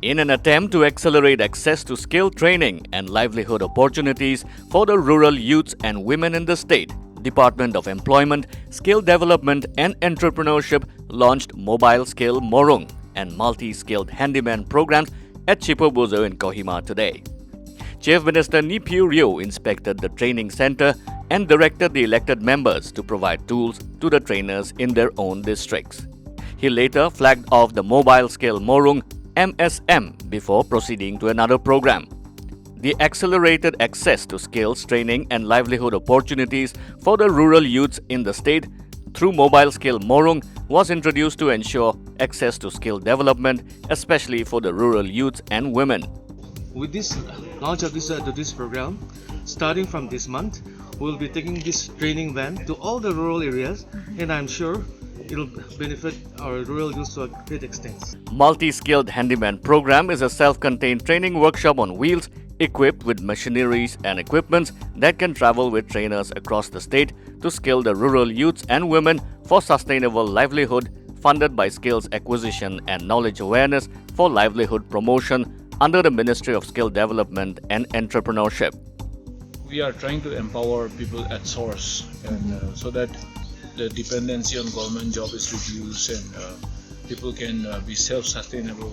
In an attempt to accelerate access to skill training and livelihood opportunities for the rural youths and women in the state, Department of Employment, Skill Development and Entrepreneurship launched mobile skill Moorings and multi-skilled handyman programs at Chipobuzo in Kohima today. Chief Minister Nipurio inspected the training center and directed the elected members to provide tools to the trainers in their own districts. He later flagged off the mobile skill Moorings MSM before proceeding to another program. The accelerated access to skills training and livelihood opportunities for the rural youths in the state through mobile skill Moorings was introduced to ensure access to skill development, especially for the rural youths and women. With this launch of this program, starting from this month, we'll be taking this training van to all the rural areas, and I'm sure it'll benefit our rural youth to a great extent. Multi-skilled handyman program is a self-contained training workshop on wheels equipped with machineries and equipments that can travel with trainers across the state to skill the rural youths and women for sustainable livelihood, funded by Skills Acquisition and Knowledge Awareness for Livelihood Promotion under the Ministry of Skill Development and Entrepreneurship. We are trying to empower people at source, and so that the dependency on government job is reduced and people can be self-sustainable.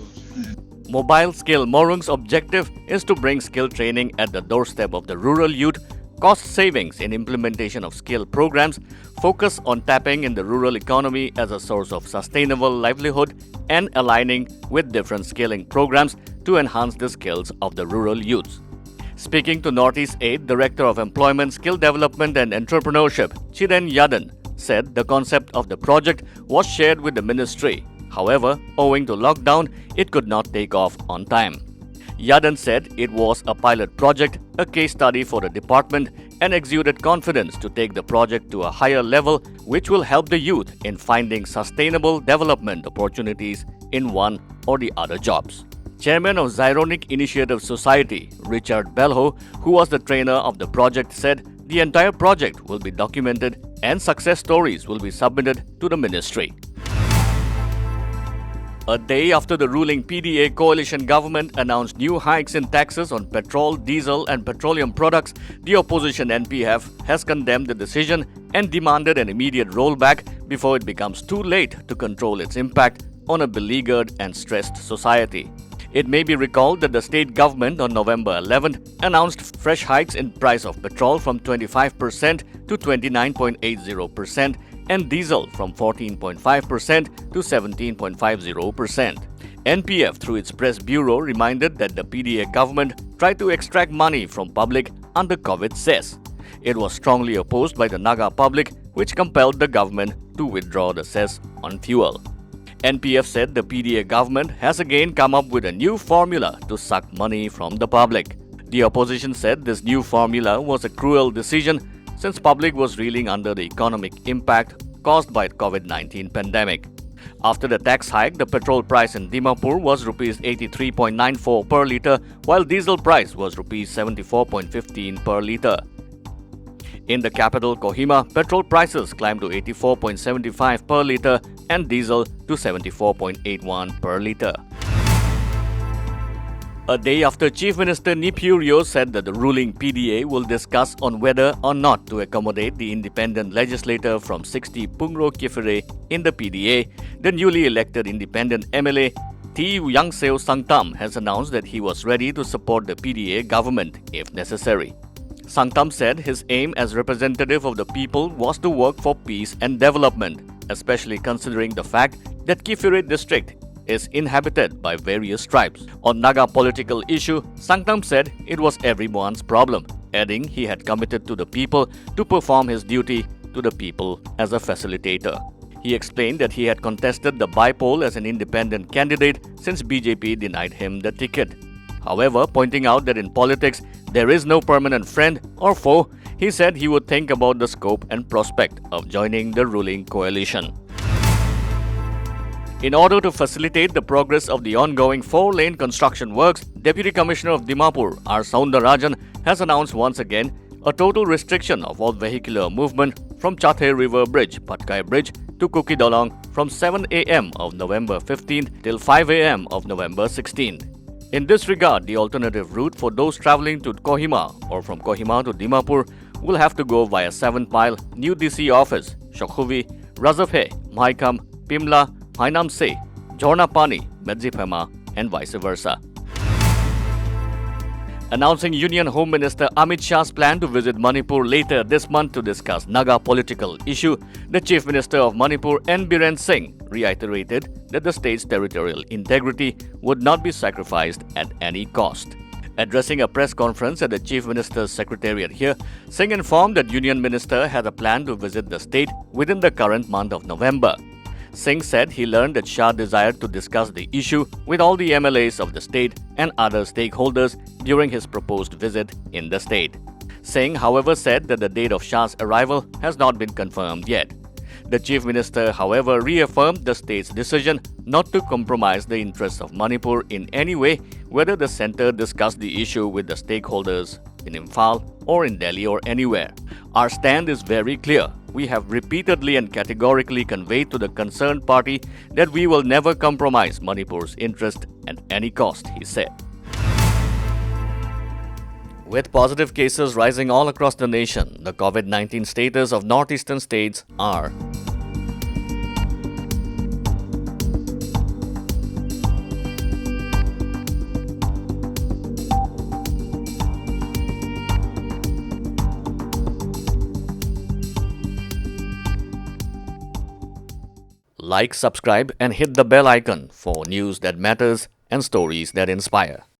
Mobile Skill Moorings' objective is to bring skill training at the doorstep of the rural youth, cost savings in implementation of skill programs, focus on tapping in the rural economy as a source of sustainable livelihood, and aligning with different skilling programs to enhance the skills of the rural youths. Speaking to Northeast 8, Director of Employment, Skill Development and Entrepreneurship, Chiren Yadan, said the concept of the project was shared with the ministry. However, owing to lockdown, it could not take off on time. Yadan said it was a pilot project, a case study for the department, and exuded confidence to take the project to a higher level, which will help the youth in finding sustainable development opportunities in one or the other jobs. Chairman of Zyronic Initiative Society, Richard Belho, who was the trainer of the project, said the entire project will be documented and success stories will be submitted to the ministry. A day after the ruling PDA coalition government announced new hikes in taxes on petrol, diesel and petroleum products, the opposition NPF has condemned the decision and demanded an immediate rollback before it becomes too late to control its impact on a beleaguered and stressed society. It may be recalled that the state government on November 11th announced fresh hikes in price of petrol from 25% to 29.80% and diesel from 14.5% to 17.50%. NPF, through its press bureau, reminded that the PDA government tried to extract money from public under COVID cess. It was strongly opposed by the Naga public, which compelled the government to withdraw the cess on fuel. NPF said the PDA government has again come up with a new formula to suck money from the public. The opposition said this new formula was a cruel decision since public was reeling under the economic impact caused by the COVID-19 pandemic. After the tax hike, the petrol price in Dimapur was Rs 83.94 per litre, while diesel price was Rs 74.15 per litre. In the capital, Kohima, petrol prices climbed to 84.75 per litre and diesel to 74.81 per litre. A day after Chief Minister Nipurio said that the ruling PDA will discuss on whether or not to accommodate the independent legislator from 60 Pungro Kifere in the PDA, the newly elected independent MLA T. Yangseo Sangtam has announced that he was ready to support the PDA government if necessary. Sangtam said his aim as representative of the people was to work for peace and development, especially considering the fact that Kifere district is inhabited by various tribes. On Naga political issue, Sangtam said it was everyone's problem, adding he had committed to the people to perform his duty to the people as a facilitator. He explained that he had contested the by-poll as an independent candidate since BJP denied him the ticket. However, pointing out that in politics there is no permanent friend or foe, he said he would think about the scope and prospect of joining the ruling coalition. In order to facilitate the progress of the ongoing 4-lane construction works, Deputy Commissioner of Dimapur, R. Soundarajan, has announced once again a total restriction of all vehicular movement from Chathe River Bridge, Patkai Bridge to Kuki Dolong from 7 a.m. of November 15th till 5 a.m. of November 16th. In this regard, the alternative route for those travelling to Kohima or from Kohima to Dimapur will have to go via 7th Mile, New DC Office, Shokhuvi, Razafhe, Maikam, Pimla, Hainamse, Jornapani, Medzipema, and vice versa. Announcing Union Home Minister Amit Shahs' plan to visit Manipur later this month to discuss Naga political issue, the Chief Minister of Manipur, N. Biren Singh, reiterated that the state's territorial integrity would not be sacrificed at any cost. Addressing a press conference at the Chief Minister's Secretariat here, Singh informed that Union Minister had a plan to visit the state within the current month of November. Singh said he learned that Shah desired to discuss the issue with all the MLAs of the state and other stakeholders during his proposed visit in the state. Singh, however, said that the date of Shah's arrival has not been confirmed yet. The Chief Minister, however, reaffirmed the state's decision not to compromise the interests of Manipur in any way, whether the centre discussed the issue with the stakeholders in Imphal or in Delhi or anywhere. Our stand is very clear. We have repeatedly and categorically conveyed to the concerned party that we will never compromise Manipur's interest at any cost, he said. With positive cases rising all across the nation, the COVID-19 status of northeastern states are: like, subscribe, and hit the bell icon for news that matters and stories that inspire.